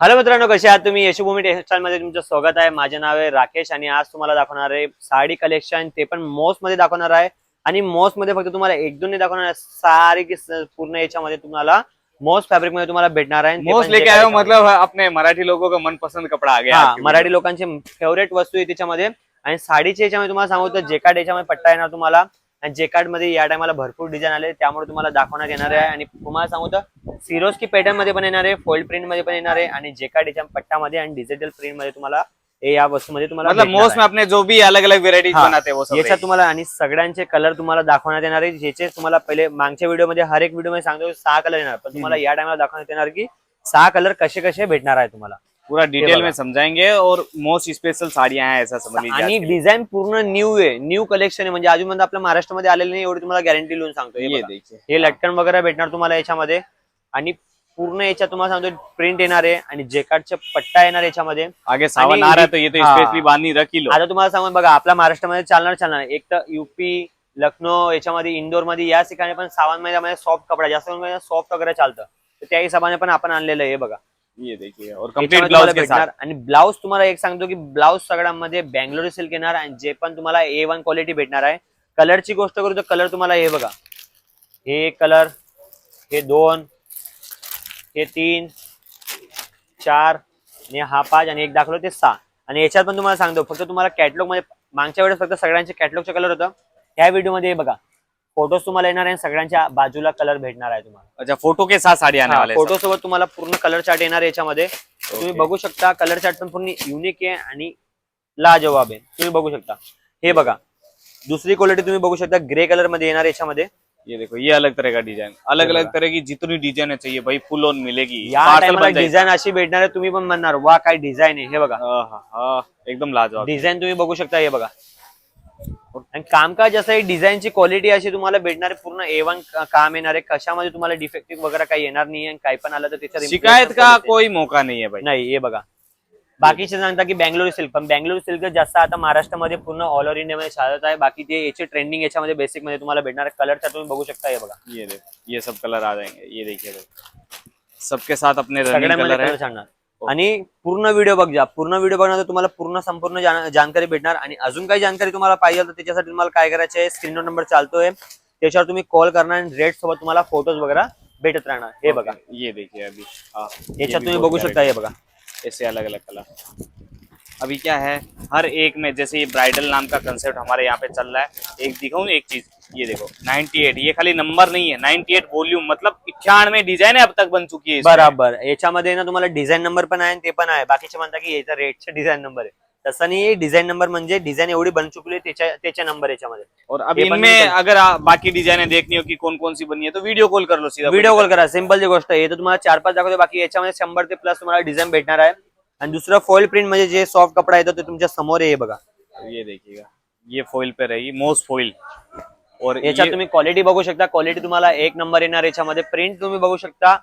Hello मित्रांनो, कसे आहात तुम्ही? यशोभूमी टेक्सटाईल मध्ये तुमचं स्वागत आहे. माझे नाव आहे राकेश आणि आज तुम्हाला दाखवणार आहे साडी कलेक्शन, ते पण मॉस मध्ये दाखवणार आहे. आणि मॉस मध्ये फक्त तुम्हाला एक दोन नाही दाखवणार आहे, सारी की पूर्ण याच्यामध्ये तुम्हाला मॉस फॅब्रिक मध्ये तुम्हाला भेटणार आहे. मॉस लेके आए हो मतलब अपने मराठी लोगों का मनपसंद कपड़ा आ गया। हा, मराठी लोकांचे फेवरेट वस्तू आहे त्याच्यामध्ये. आणि साडीच्या याच्यामध्ये तुम्हाला सांगतो जेकार्ड याच्यामध्ये पट्टा येणार तुम्हाला. आणि जेकार्ड मध्ये या टायमाला भरपूर डिझाईन आले, त्यामुळे तुम्हाला दाखवण्यात येणार आहे. आणि तुम्हाला सांगतो सिरोस्की पॅटर्न मध्ये पण येणार आहे, फोल्ड प्रिंट मध्ये पण येणार आहे, आणि जेकार्ड याच्या पट्टामध्ये आणि डिजिटल प्रिंट मध्ये तुम्हाला या वस्तूमध्ये तुम्हाला मतलब मॉस में अपने जो भी अलग अलग वेरायटीज बनाते हैं वो सब याच्यात तुम्हाला. आणि सगळ्यांचे कलर तुम्हाला दाखवण्यात येणार आहे, ज्याचे तुम्हाला पहिले मागच्या व्हिडिओ मध्ये हर एक व्हिडिओ मध्ये सांगतो 6 कलर येणार, पण तुम्हाला या टायमाला दाखवण्यात येणार की 6 कलर कसे कसे भेटणार आहे तुम्हाला. पूरा डिटेल में समझाएंगे और मोस्ट स्पेशल साड़ियां हैं ऐसा समझ लीजिए। आणि डिझाईन पूर्ण न्यू आहे, न्यू कलेक्शन आहे, म्हणजे अजून आपल्या महाराष्ट्रामध्ये आलेले नाही एवढी तुम्हाला गॅरंटी लिहून सांगतो. ये देखिए, हे लटकन वगैरे भेटणार तुम्हाला याच्यामध्ये. आणि पूर्ण याच्यात तुम्हाला सांगतो प्रिंट येणार आहे आणि जेकार्डचे पट्टा येणार याच्यामध्ये. आगे सावन आ रहा है तो ये तो स्पेशली बांधनी रखी लो। आता तुम्हाला सांगून बघा, आपल्या महाराष्ट्रामध्ये चालणार एक तर यूपी, लखनौ याच्यामध्ये, इंदोर मध्ये या ठिकाणी पण सावन महिन्यामध्ये सॉफ्ट कपडा जास्त करून सॉफ्ट वगैरे चालतं, तर त्या हिशोबाने पण आपण आणलेलं आहे. बघा ये देखिए, और कंप्लीट ब्लाउज के साथ. आणि ब्लाउज तुम्हाला एक सांगतो की ब्लाउज सगळ्यामध्ये बँगलोरी सिल्क येणार, आणि जे पण तुम्हाला A1 क्वालिटी भेटणार आहे. कलरची गोष्ट करू तर कलर तुम्हाला हे बघा, हे कलर, हे 2, हे 3, 4 आणि हा 5 आणि एक दाखवलं ते 6. आणि याच्यात पण तुम्हाला सांगतो फक्त तुम्हाला कॅटलॉग मध्ये मागच्या वेळेस फक्त सगळ्यांचे कॅटलॉगचे कलर होतं. ह्या व्हिडिओ मध्ये बघा फोटोज तुम्हाला येणार आहे, सगळ्यांच्या बाजूला कलर भेटणार आहे तुम्हाला. अच्छा, फोटो के साथ साड़ी आने वाले हैं। फोटो सोबत तुम्हाला पूर्ण कलर चार्ट येणार आहे याच्यामध्ये. तुम्ही बघू शकता कलर चार्ट पण पूर्ण युनिक आहे आणि लाजवाब आहे. तुम्ही बघू शकता, हे बघा दुसरी क्वालिटी तुम्ही बघू शकता, ग्रे कलर मध्ये येणार याच्यामध्ये. ये देखो, ये अलग तरह का डिजाइन, अलग अलग तरह की जितनी डिजाइन चाहिए भाई फुल ऑन मिलेगी। या टाइमला डिझाईन अशी भेटणार आहे, तुम्ही पण म्हणणार वा काय डिझाईन आहे. हे बघा एकदम लाजवाब डिझाईन तुम्ही बघू शकता, हे बघा. आणि कामकाज असं आहे, डिझाईनची क्वालिटी अशी तुम्हाला भेटणार आहे, पूर्ण A1 काम येणार आहे. कशामध्ये तुम्हाला डिफेक्टिव्ह वगैरे काही येणार नाही, आणि काही पण आलं तर त्याच्यात शिकायत का कोई मौका नहीं है भाई. नाही. हे बघा बाकीचे सांगता की बँगलोरी सिल्क, पण बँगलोरी सिल्क जास्त आता महाराष्ट्रामध्ये पूर्ण ऑल ओव्हर इंडियामध्ये चालत आहे. बाकी ते याचे ट्रेंडिंग याच्यामध्ये बेसिक मध्ये तुम्हाला भेटणार आहे. कलरचा तुम्ही बघू शकता, हे बघा ये देखो, ये सब कलर आ जाएंगे, ये देखिए सबके साथ अपने रनिंग कलर है. सांगणार. आणि पूर्ण व्हिडिओ बघा, पूर्ण व्हिडिओ बघणार तर तुम्हाला पूर्ण संपूर्ण जानकारी भेटणार. आणि अजून काही जानकारी तुम्हाला पाहिजे तर त्याच्यासाठी तुम्हाला काय करायचं आहे, स्क्रीनवर नंबर चालतोय त्याच्यावर तुम्ही कॉल करणार आणि रेट सोबत तुम्हाला फोटोज वगैरे भेटत राहणार. हे बघा, ये देखिए अभी याच्यात तुम्ही बघू शकता, हे बघा ऐसे अलग अलग कलर. अभी क्या है, हर एक में जैसे ये ब्राइडल नाम का कंसेप्ट हमारे यहाँ पे चल रहा है. एक दिखाऊं एक चीज, ये देखो 98, ये खाली नंबर नहीं है, 98 वॉल्यूम मतलब 91 डिजाइन अब तक बन चुकी है. बराबर, याच्यामध्ये ना तुम्हाला डिझाईन नंबर पण आहे, ते पण आहे. बाकीचे म्हणता की याचा रेटचा डिझाईन नंबर आहे, तसं नाही. डिझाईन नंबर म्हणजे डिझाईन एवढी बन चुकली त्याच्या नंबर याच्यामध्ये. और अब इनमें अगर बाकी डिजाइने देखनी हो कि कौन कौन सी बनी है तो वीडियो कॉल कर लो, सीधा व्हिडिओ कॉल करा. सिंपल जी गोष्ट आहे. तर तुम्हाला 4-5 दाखवतो, बाकी याच्यामध्ये 100 ते प्लस तुम्हाला डिझाईन भेटणार आहे. आणि दुसरं फॉइल प्रिंट म्हणजे जे सॉफ्ट कपडा येतो ते तुमच्या समोर आहे, बघा. ये देखिएगा, ये फॉइल पे रहेगी, मोस्ट फॉइल. और याच्यात तुम्ही क्वालिटी बघू शकता, क्वालिटी तुम्हाला एक नंबर येणार. याच्यामध्ये प्रिंट तुम्ही बघू शकता,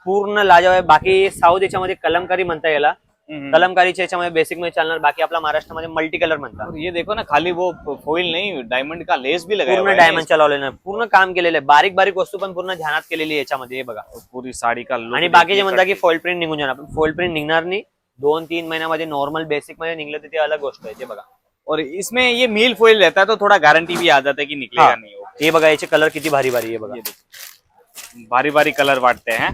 पूर्ण लाजवाब. बाकी साऊथ याच्यामध्ये कलमकारी म्हणता याला, कलमकारीच्या याच्यामध्ये बेसिक मध्ये चालणार. बाकी आपला महाराष्ट्रामध्ये मल्टी कलर म्हणतात. ये देखो ना, खाली वो फॉइल नहीं, डायमंड का लेस भी लगाया, पूर्ण डायमंडच्या लावलेलं, पूर्ण काम केलेलं आहे. बारीक बारीक वस्तू पण पूर्ण ध्यानात केलेली आहे याच्यामध्ये, हे बघा. पूरी साड़ी का लुक. आणि बाकीचे म्हणतात की फॉइल प्रिंट निघून जाणार, पण फॉइल प्रिंट निघणार नाही. 2-3 महिन्यामध्ये नॉर्मल बेसिक मध्ये निघलं तर ते अलग गोष्ट आहे. ते बघा, और इसमें ये मील फॉइल रहता है तो थोड़ा गारंटी भी आ जाता है कि निकलेगा नहीं. वो हे बघा, याचे कलर किती भारी भारी आहे, बघा. भारी भारी कलर वाटते हैं.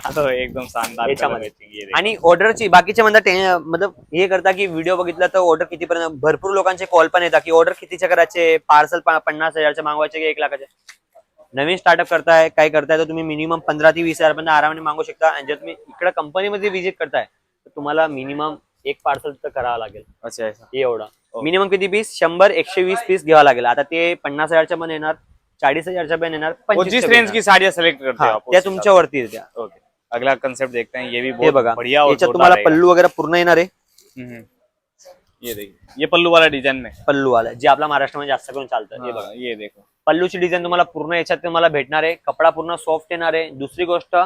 तो एकदम शानदार कलर है. आणि ऑर्डरची बाकीचे म्हणतात मतलब हे करता की व्हिडिओ बघितला तर ऑर्डर कितीपर्यंत. भरपूर लोकांचे कॉल पण येतात की ऑर्डर कितीच्या करायचे, पार्सल 50,000चे मागवायचे की 1 लाखाचे. नवीन स्टार्टअप करताय, काय करताय तर तुम्ही मिनिमम 15 ते 20,000 पर्यंत आरामाने मागू शकता. आणि जर तुम्ही इकडे कंपनीमध्ये व्हिजिट करताय तर तुम्हाला मिनिमम 1 पार्सल तर करावं लागेल. अच्छा, ऐसा एवढा मिनिमम किती पीस, 100-120 पीस घ्यावा लागेल. आता ते 50,000च्या पण येणार, 40,000च्या पण येणार, जिस रेंज की साड़ियां सेलेक्ट करते हो आप, त्या तुमच्यावरती त्या. ओके, अगला कंसेप्ट देखते हैं. ये भी हे बघा, बहुत बढ़िया और याच्यात तुम्हाला पल्लू वगैरे पूर्ण येणार आहे. ये देखिए, ये पल्लू वाला डिजाइन में पल्लू वाला जे आपल्या महाराष्ट्रामध्ये जास्त करून चालतं. हे बघा, ये देखो पल्लूची डिझाईन तुम्हाला पूर्ण याच्यात तुम्हाला भेटणार आहे. कपडा पूर्ण सॉफ्ट येणार आहे. दुसरी गोष्ट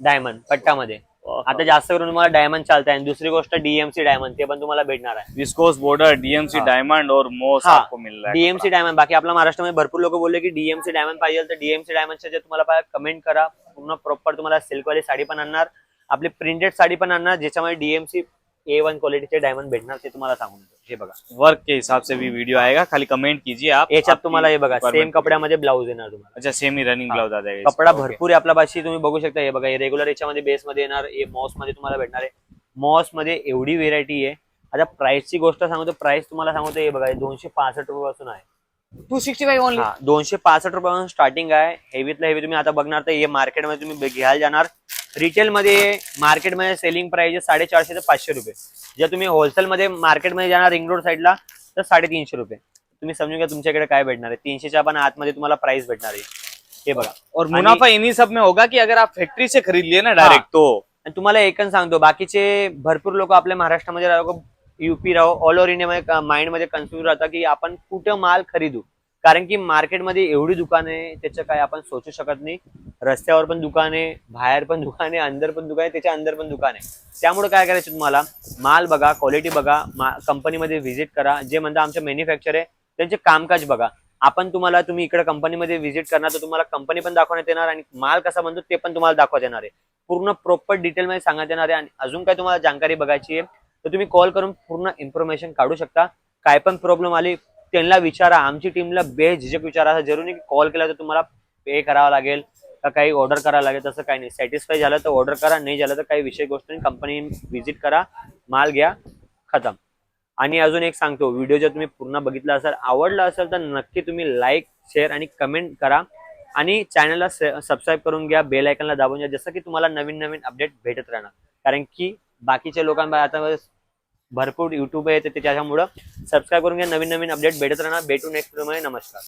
डायमंड पट्टामध्ये आता जास्त करून तुम्हाला डायमंड चालत आहे. दुसरी गोष्ट डीएमसी डायमंड, ते पण तुम्हाला भेटणार आहे. विस्कोस बॉर्डर, डीएमसी डायमंड और मोस आपको मिल रहा है. DMC diamond. बाकी आपल्या महाराष्ट्रामध्ये भरपूर लोक बोलले की डीएमसी डायमंड पाहिजे, तर डीएमसी डायमंडचे जे तुम्हाला कमेंट करा. पूर्ण प्रॉपर तुम्हाला सिल्क वाली साडी पण आणणार आपली प्रिंटेड साडी पण आणणार ज्याच्यामध्ये डीएमसी A1 क्वालिटीचे डायमंड भेटणार ते तुम्हाला सांगून देतो. हे बघा वर्क के हिसाब से भी वीडियो आएगा, खाली कमेंट कीजिए आप. याच्यात आपकी तुम्हाला हे बघा सेम requirement. कपड्यामध्ये ब्लाऊज येणार तुम्हाला. अच्छा, सेम ही रनिंग हाँ. ब्लाउज आ जाएगा. कपडा इसका. भरपूर आहे आपल्या पाशी, तुम्ही बघू शकता. हे बघा हे रेग्युलर याच्यामध्ये बेस मध्ये येणार, हे मॉस मध्ये तुम्हाला भेटणार आहे. मॉस मध्ये एवढी व्हेरायटी आहे. आता प्राइसची गोष्ट सांगतो, प्राइस तुम्हाला सांगतो हे बघा हे 265 रुपयापासून आहे. 265 ओनली. हा 265 रुपयापासून स्टार्टिंग आहे. हेवीतला हेवी तुम्ही आता बघणार तर हे मार्केटमध्ये तुम्ही घ्यायला जाणार. रिटेल मध्ये मार्केटमध्ये सेलिंग प्राइस 450 ते 500 रुपये. जर तुम्ही होलसेल मध्ये मार्केटमध्ये जाणार रिंग रोड साईडला तर 350 रुपये. तुम्ही समजून घ्या तुमच्याकडे काय भेटणार आहे. 300च्या पण आतमध्ये तुम्हाला प्राइस भेटणार आहे. हे बघा. और मुनाफा इन्हीं सब में होगा कि अगर आप फैक्ट्री से खरीद लिए ना डायरेक्ट तो. आणि तुम्हाला एकच सांगतो, बाकीचे भरपूर लोक आपल्या महाराष्ट्रामध्ये राहू, यूपी राहू, ऑल ओव्हर इंडिया माइंड मध्ये कन्फ्युज राहतात की आपण कुठं माल खरीदू. कारण की मार्केटमध्ये एवढी दुकान आहे त्याचं काय आपण सोचू शकत नाही. रस्त्यावर पण दुकान आहे, बाहेर पण दुकान आहे, अंदर पण दुकान आहे, त्याच्या अंदर पण दुकान आहे. त्यामुळे काय करायचं तुम्हाला, माल बघा, क्वालिटी बघा, कंपनीमध्ये व्हिजिट करा. जे म्हणता आमचे मॅन्युफॅक्चर आहे त्यांचे कामकाज बघा. आपण तुम्ही इकडे कंपनीमध्ये व्हिजिट करणार तर तुम्हाला कंपनी पण दाखवण्यात येणार आणि माल कसा बनतो ते पण तुम्हाला दाखवण्यात येणार आहे. पूर्ण प्रॉपर डिटेलमध्ये सांगण्यात येणार आहे. आणि अजून काय तुम्हाला जानकारी बघायची आहे तर तुम्ही कॉल करून पूर्ण इन्फॉर्मेशन काढू शकता. काय पण प्रॉब्लेम आली त्यांना विचारा. आमची टीमला बेझिझक विचारा. असं जरूर नाही कॉल केला तर तुम्हाला पे करावा लागेल का काही ऑर्डर करावं लागेल, तसं काही नाही. सॅटिस्फाय झालं तर ऑर्डर करा, नाही झालं तर काही विषय गोष्ट नाही. कंपनी व्हिजिट करा, माल घ्या, खतम. आणि अजून एक सांगतो, व्हिडिओ जर तुम्ही पूर्ण बघितला असेल, आवडला असेल तर नक्की तुम्ही लाईक, शेअर आणि कमेंट करा. आणि चॅनलला सबस्क्राईब करून घ्या, बेल आयकॉनला दाबून घ्या, जसं की तुम्हाला नवीन नवीन अपडेट भेटत राहणार. कारण की बाकीच्या लोकांना आता भरपूर युट्यूब आहे त्याच्यामुळं सबस्क्राईब करून घ्या, नवीन नवीन अपडेट भेटत राहणार. भेटू नेक्स्ट व्हिडिओमध्ये. नमस्कार.